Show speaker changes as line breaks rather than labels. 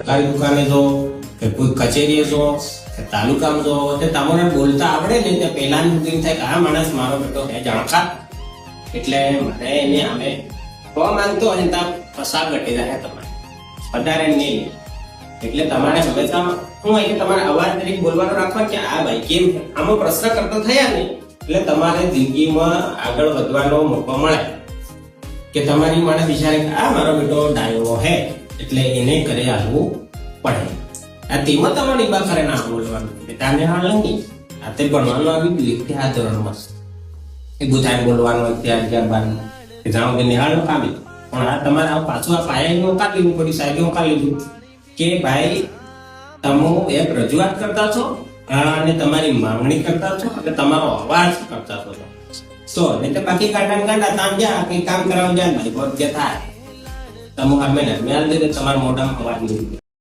સરકારી દુકાને જો કે કોઈ કચેરીએ જો કે તાલુકામાં જો તે તમને બોલતા આવડે ને તે પહેલાનું દિન થાય કે આ માણસ મારો બેટો હે જાણકાર એટલે મને એને અમે તો માંગતો હોય તા પસાર ઘટી રહે તમારે વધારે નહીં એટલે તમારે હંમેશા શું હોય કે તમારે અવાજ તરીકે બોલવાનો રાખવા કે આ ભાઈ કેમ આમાં પ્રશ્ન કરતા થયા ને એટલે તમારે જિંદગીમાં આગળ વધવાનો મોકો મળે કે તમારી માણસ વિચારે કે આ મારો બેટો ડાયો હે એટલે એને કરે આવવું પડે આ તેમાં તમારી બા કરે ના બોલવાનું બેટાને હાલ નહીં આ તે ભણવાનું આવી લીખતે આ ધોરણમાં એ ગુથાને બોલવાનું અત્યારે ત્યારબાદ કે જાણો કે નિહાળ કામી પણ આ તમારે આ પાછું આ પાયાનું ઓકાત લેવું પડી સાહેબ ઓકાત લીધું કે ભાઈ તમે એક રજૂઆત કરતા છો અને તમારી માંગણી કરતા છો અને તમારો અવાજ કરતા છો તો નહીં તો બાકી કાંડા તામ જા કઈ કામ કરાવ જાય ભાઈ બહુ જે થાય તમે મેં હાલ દીધે તમારા મોઢામાં અવાજ નહીં